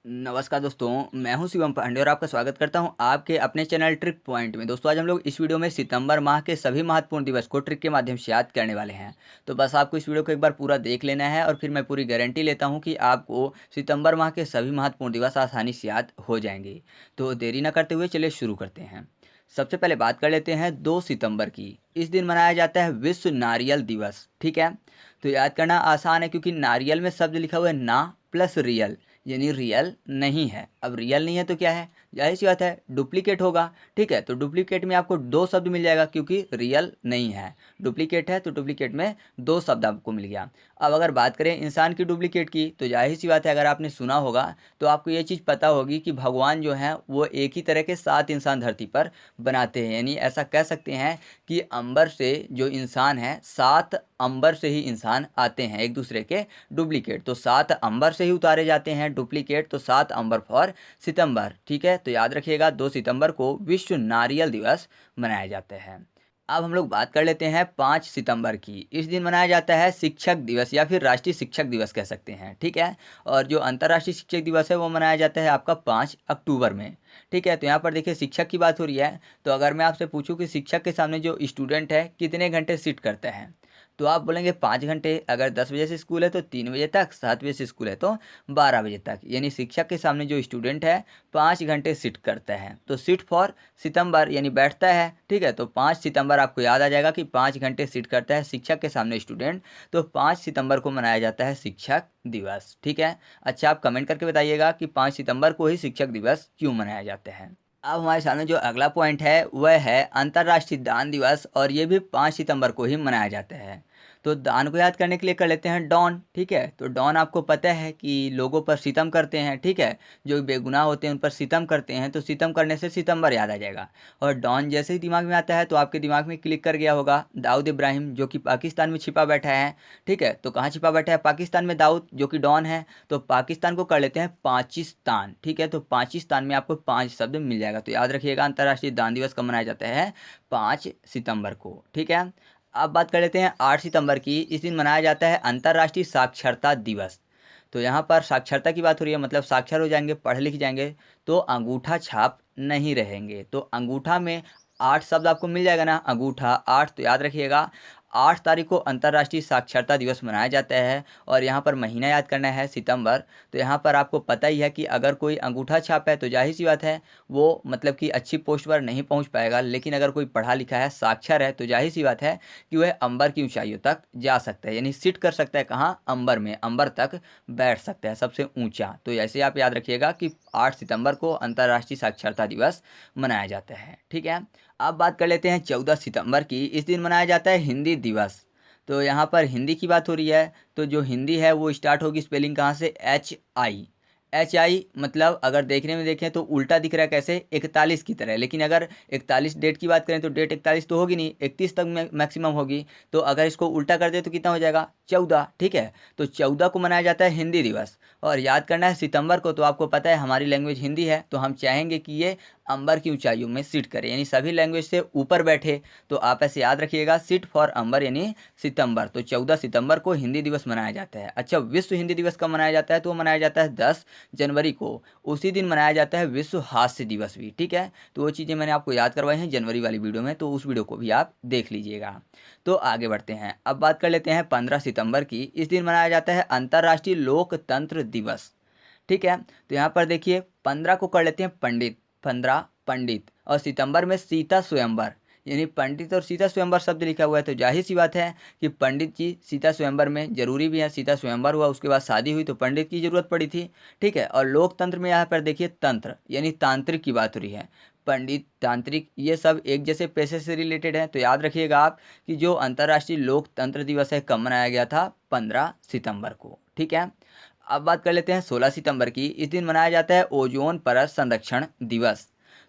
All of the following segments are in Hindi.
नमस्कार दोस्तों, मैं हूं शिवम पांडे और आपका स्वागत करता हूं आपके अपने चैनल ट्रिक पॉइंट में। दोस्तों, आज हम लोग इस वीडियो में सितंबर माह के सभी महत्वपूर्ण दिवस को ट्रिक के माध्यम से याद करने वाले हैं। तो बस आपको इस वीडियो को एक बार पूरा देख लेना है और फिर मैं पूरी गारंटी लेता हूं कि आपको सितंबर माह के सभी महत्वपूर्ण दिवस आसानी से याद हो जाएंगे। तो देरी न करते हुए चलिए शुरू करते हैं। सबसे पहले बात कर लेते हैं 2 सितंबर की। इस दिन मनाया जाता है विश्व नारियल दिवस। ठीक है, तो याद करना आसान है क्योंकि नारियल में शब्द लिखा हुआ है ना प्लस रियल, यानी रियल नहीं है। अब रियल नहीं है तो क्या है, जाहिर सी बात है डुप्लीकेट होगा। ठीक है, तो डुप्लीकेट में आपको दो शब्द मिल जाएगा क्योंकि रियल नहीं है, डुप्लीकेट है तो डुप्लीकेट में दो शब्द आपको मिल गया। अब अगर बात करें इंसान की डुप्लीकेट की, तो जाहिर सी बात है अगर आपने सुना होगा तो आपको ये चीज़ पता होगी कि भगवान जो हैं वो एक ही तरह के 7 इंसान धरती पर बनाते हैं। यानी ऐसा कह सकते हैं कि अंबर से जो इंसान है, 7 अंबर से ही इंसान आते हैं एक दूसरे के डुप्लीकेट। तो 7 अंबर से ही उतारे जाते हैं डुप्लीकेट, तो 7 अंबर फॉर सितंबर। ठीक है, तो याद रखिएगा 2 सितंबर को विश्व नारियल दिवस मनाया जाता है। अब हम लोग बात कर लेते हैं 5 सितंबर की। इस दिन मनाया जाता है शिक्षक दिवस या फिर राष्ट्रीय शिक्षक दिवस कह सकते हैं। ठीक है, और जो अंतर्राष्ट्रीय शिक्षक दिवस है वो मनाया जाता है आपका 5 अक्टूबर में। ठीक है, तो यहाँ पर देखिए शिक्षक की बात हो रही है, तो अगर मैं आपसे पूछूं कि शिक्षक के सामने जो स्टूडेंट है कितने घंटे सिट करता है, तो आप बोलेंगे 5 घंटे। अगर 10 बजे से स्कूल है तो 3 बजे तक, 7 बजे से स्कूल है तो 12 बजे तक। यानी शिक्षक के सामने जो स्टूडेंट है 5 घंटे सिट करता है। तो सिट फॉर सितंबर यानी बैठता है। ठीक है, तो 5 सितंबर आपको याद आ जाएगा कि 5 घंटे सिट करता है शिक्षक के सामने स्टूडेंट, तो 5 सितंबर को मनाया जाता है शिक्षक दिवस। ठीक है, अच्छा आप कमेंट करके बताइएगा कि 5 सितंबर को ही शिक्षक दिवस क्यों मनाया जाता है। अब हमारे सामने जो अगला पॉइंट है वह है अंतर्राष्ट्रीय दान दिवस, और ये भी 5 सितंबर को ही मनाया जाता है। तो दान को याद करने के लिए कर लेते हैं डॉन। ठीक है, तो डॉन आपको पता है कि लोगों पर सितम करते हैं। ठीक है, जो बेगुनाह होते हैं उन पर सितम करते हैं, तो सितम करने से सितंबर याद आ जाएगा। और डॉन जैसे ही दिमाग में आता है तो आपके दिमाग में क्लिक कर गया होगा दाऊद इब्राहिम, जो कि पाकिस्तान में छिपा बैठा है। ठीक है, तो कहाँ छिपा बैठा है, पाकिस्तान में दाऊद जो कि डॉन है। तो पाकिस्तान को कर लेते हैं पाकिस्तान। ठीक है, तो पाकिस्तान में आपको 5 शब्द मिल जाएगा। तो याद रखिएगा अंतर्राष्ट्रीय दान दिवस कब मनाया जाता है, 5 सितंबर को। ठीक है, अब बात कर लेते हैं 8 सितंबर की। इस दिन मनाया जाता है अंतर्राष्ट्रीय साक्षरता दिवस। तो यहाँ पर साक्षरता की बात हो रही है, मतलब साक्षर हो जाएंगे, पढ़ लिख जाएंगे, तो अंगूठा छाप नहीं रहेंगे। तो अंगूठा में 8 शब्द आपको मिल जाएगा ना, अंगूठा 8। तो याद रखिएगा 8 तारीख को अंतर्राष्ट्रीय साक्षरता दिवस मनाया जाता है। और यहाँ पर महीना याद करना है सितंबर। तो यहाँ पर आपको पता ही है कि अगर कोई अंगूठा छाप है तो जाहिर सी बात है वो मतलब कि अच्छी पोस्ट पर नहीं पहुँच पाएगा, लेकिन अगर कोई पढ़ा लिखा है, साक्षर है, तो जाहिर सी बात है कि वह अंबर की ऊंचाइयों तक जा सकता है। यानी सिट कर सकता है कहाँ, अंबर में, अंबर तक बैठ सकता है सबसे ऊंचा। तो ऐसे आप याद रखिएगा कि 8 सितंबर को अंतर्राष्ट्रीय साक्षरता दिवस मनाया जाता है। ठीक है, अब बात कर लेते हैं 14 सितंबर की। इस दिन मनाया जाता है हिंदी दिवस। तो यहाँ पर हिंदी की बात हो रही है, तो जो हिंदी है वो स्टार्ट होगी स्पेलिंग कहाँ से, HI। HI मतलब अगर देखने में देखें तो उल्टा दिख रहा है कैसे, 41 की तरह। लेकिन अगर 41 डेट की बात करें तो डेट 41 तो होगी नहीं, 31 तक मैक्सिमम होगी। तो अगर इसको उल्टा कर दे तो कितना हो जाएगा, 14। ठीक है, तो 14 को मनाया जाता है हिंदी दिवस। और याद करना है सितंबर को, तो आपको पता है हमारी लैंग्वेज हिंदी है, तो हम चाहेंगे कि ये अंबर की ऊंचाइयों में सिट करे, यानी सभी लैंग्वेज से ऊपर बैठे। तो आप ऐसे याद रखिएगा सिट फॉर अंबर यानी सितंबर। तो 14 सितंबर को हिंदी दिवस मनाया जाता है। अच्छा, विश्व हिंदी दिवस कब मनाया जाता है, तो मनाया जाता है 10 जनवरी को। उसी दिन मनाया जाता है विश्व हास्य दिवस भी। ठीक है, तो वो चीज़ें मैंने आपको याद करवाई हैं जनवरी वाली वीडियो में, तो उस वीडियो को भी आप देख लीजिएगा। तो आगे बढ़ते हैं, अब बात कर लेते हैं 15 सितंबर की। इस दिन मनाया जाता है अंतर्राष्ट्रीय लोकतंत्र दिवस। ठीक है, तो यहाँ पर देखिए 15 को कर लेते हैं पंडित, 15 पंडित, और सितंबर में सीता स्वयंवर, यानी पंडित और सीता स्वयंवर शब्द लिखा हुआ है। तो जाहिर सी बात है कि पंडित जी सीता स्वयंवर में जरूरी भी है। सीता स्वयंवर हुआ, उसके बाद शादी हुई, तो पंडित की जरूरत पड़ी थी। ठीक है, और लोकतंत्र में यहाँ पर देखिए तंत्र यानी तांत्रिक की बात हो रही है। पंडित, तांत्रिक, ये सब एक जैसे पेशे से रिलेटेड है। तो याद रखिएगा आप कि जो अंतर्राष्ट्रीय लोकतंत्र दिवस है कब मनाया गया था, 15 सितंबर को। ठीक है, अब बात कर लेते हैं 16 सितंबर की। इस दिन मनाया जाता है ओजोन परत संरक्षण दिवस।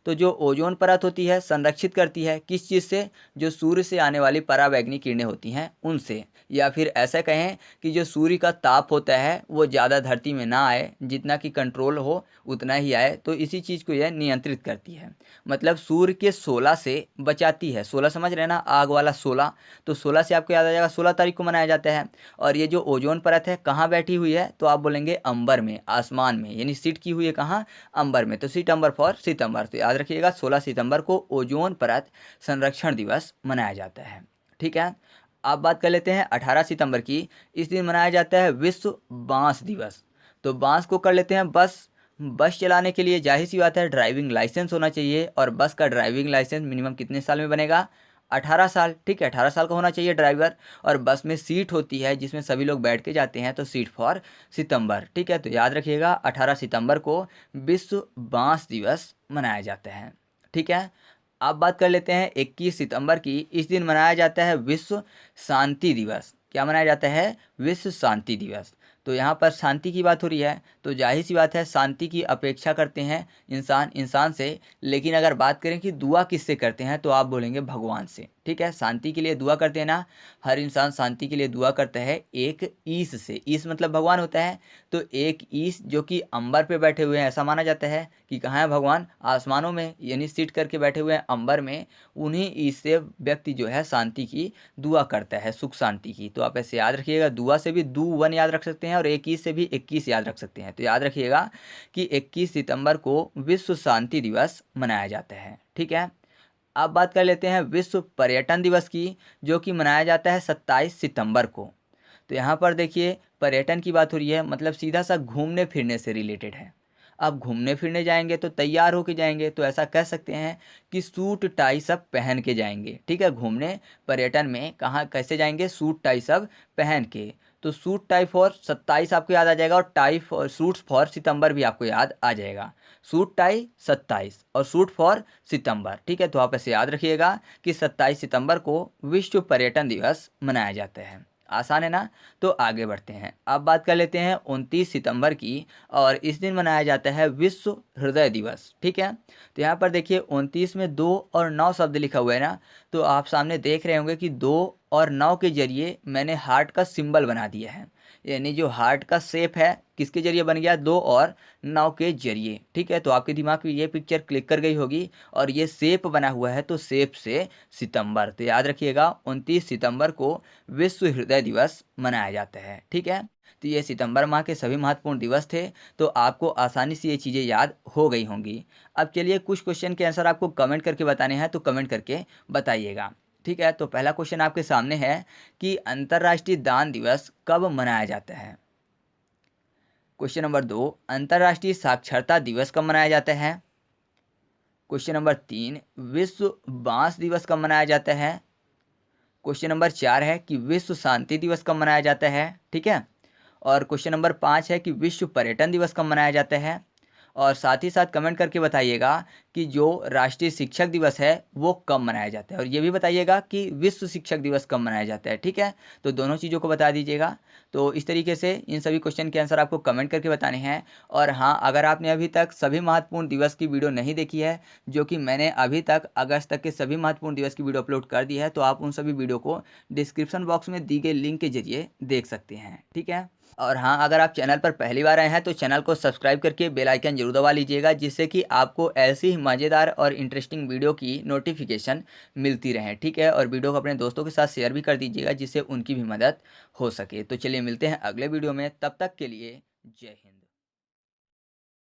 तो जो ओजोन परत होती है संरक्षित करती है किस चीज़ से, जो सूर्य से आने वाली पराबैंगनी किरणें होती हैं उनसे, या फिर ऐसा कहें कि जो सूर्य का ताप होता है वो ज़्यादा धरती में ना आए, जितना कि कंट्रोल हो उतना ही आए, तो इसी चीज़ को यह नियंत्रित करती है। मतलब सूर्य के 16 से बचाती है। 16 समझ रहे हैं ना, आग वाला 16, तो 16 से आपको याद आ जाएगा 16 तारीख को मनाया जाता है। और ये जो ओजोन परत है कहाँ बैठी हुई है, तो आप बोलेंगे अंबर में, आसमान में, यानी सीट की हुई है कहाँ, अंबर में, तो सितंबर फॉर सितंबर। तो याद रखिएगा 16 सितंबर को ओजोन परत संरक्षण दिवस मनाया जाता है। ठीक है, अब बात कर लेते हैं 18 सितंबर की। इस दिन मनाया जाता है विश्व बांस दिवस। तो बांस को कर लेते हैं बस। बस चलाने के लिए जाहिर सी बात है ड्राइविंग लाइसेंस होना चाहिए, और बस का ड्राइविंग लाइसेंस मिनिमम कितने साल में बनेगा, 18 साल। ठीक है, 18 साल का होना चाहिए ड्राइवर। और बस में सीट होती है जिसमें सभी लोग बैठ के जाते हैं, तो सीट फॉर सितंबर। ठीक है, तो याद रखिएगा 18 सितंबर को विश्व बांस दिवस मनाया जाता है। ठीक है, अब बात कर लेते हैं 21 सितंबर की। इस दिन मनाया जाता है विश्व शांति दिवस। क्या मनाया जाता है, विश्व शांति दिवस। तो यहाँ पर शांति की बात हो रही है, तो जाहिर सी बात है शांति की अपेक्षा करते हैं इंसान से। लेकिन अगर बात करें कि दुआ किससे करते हैं, तो आप बोलेंगे भगवान से। ठीक है, शांति के लिए दुआ करते हैं ना, हर इंसान शांति के लिए दुआ करता है एक ईश से। ईश मतलब भगवान होता है, तो एक ईश जो कि अंबर पे बैठे हुए हैं, ऐसा माना जाता है कि कहाँ है भगवान, आसमानों में, यानी सीट करके बैठे हुए हैं अंबर में। उन्हीं ईश से व्यक्ति जो है शांति की दुआ करता है, सुख शांति की। तो आप ऐसे याद रखिएगा, दुआ से भी दू वन याद रख सकते हैं, और 21 से भी 21 याद रख सकते हैं। तो याद रखिएगा कि 21 सितंबर को विश्व शांति दिवस मनाया जाता है। ठीक है, अब बात कर लेते हैं विश्व पर्यटन दिवस की, जो कि मनाया जाता है 27 सितंबर को। तो यहाँ पर देखिए पर्यटन की बात हो रही है, मतलब सीधा सा घूमने फिरने से रिलेटेड है। अब घूमने फिरने जाएंगे तो तैयार होके जाएंगे, तो ऐसा कह सकते हैं कि सूट टाई सब पहन के जाएंगे। ठीक है, घूमने पर्यटन में कहाँ कैसे जाएंगे, सूट टाई सब पहन के। तो सूट टाई फॉर 27 आपको याद आ जाएगा, और टाई फॉर सूट्स फॉर सितंबर भी आपको याद आ जाएगा। सूट टाई 27 और सूट फॉर सितंबर। ठीक है, तो आप ऐसे याद रखिएगा कि 27 सितंबर को विश्व पर्यटन दिवस मनाया जाता है। आसान है ना, तो आगे बढ़ते हैं। अब बात कर लेते हैं 29 सितंबर की, और इस दिन मनाया जाता है विश्व हृदय दिवस। ठीक है, तो यहाँ पर देखिए 29 में 2 और 9 शब्द लिखा हुआ है ना, तो आप सामने देख रहे होंगे कि 2 और 9 के जरिए मैंने हार्ट का सिंबल बना दिया है, यानी जो हार्ट का शेप है किसके जरिए बन गया, 2 और 9 के जरिए। ठीक है, तो आपके दिमाग में ये पिक्चर क्लिक कर गई होगी, और ये शेप बना हुआ है, तो शेप से सितंबर। तो याद रखिएगा 29 सितंबर को विश्व हृदय दिवस मनाया जाता है। ठीक है, तो ये सितंबर माह के सभी महत्वपूर्ण दिवस थे, तो आपको आसानी से ये चीज़ें याद हो गई होंगी। अब चलिए कुछ क्वेश्चन के आंसर आपको कमेंट करके बताने हैं, तो कमेंट करके बताइएगा। ठीक है, तो पहला क्वेश्चन आपके सामने है कि अंतर्राष्ट्रीय दान दिवस कब मनाया जाता है। क्वेश्चन नंबर 2, अंतर्राष्ट्रीय साक्षरता दिवस कब मनाया जाता है। क्वेश्चन नंबर 3, विश्व बांस दिवस कब मनाया जाता है। क्वेश्चन नंबर 4 है कि विश्व शांति दिवस कब मनाया जाता है। ठीक है, और क्वेश्चन नंबर 5 है कि विश्व पर्यटन दिवस कब मनाया जाता है। और साथ ही साथ कमेंट करके बताइएगा कि जो राष्ट्रीय शिक्षक दिवस है वो कब मनाया जाता है, और ये भी बताइएगा कि विश्व शिक्षक दिवस कब मनाया जाता है। ठीक है, तो दोनों चीज़ों को बता दीजिएगा। तो इस तरीके से इन सभी क्वेश्चन के आंसर आपको कमेंट करके बताने हैं। और हाँ, अगर आपने अभी तक सभी महत्वपूर्ण दिवस की वीडियो नहीं देखी है, जो कि मैंने अभी तक अगस्त तक के सभी महत्वपूर्ण दिवस की वीडियो अपलोड कर दी है, तो आप उन सभी वीडियो को डिस्क्रिप्शन बॉक्स में दी गई लिंक के जरिए देख सकते हैं। ठीक है, और हाँ, अगर आप चैनल पर पहली बार आए हैं तो चैनल को सब्सक्राइब करके बेल आइकन जरूर दबा लीजिएगा, जिससे कि आपको ऐसी ही मज़ेदार और इंटरेस्टिंग वीडियो की नोटिफिकेशन मिलती रहे। ठीक है, और वीडियो को अपने दोस्तों के साथ शेयर भी कर दीजिएगा, जिससे उनकी भी मदद हो सके। तो चलिए मिलते हैं अगले वीडियो में, तब तक के लिए जय हिंद।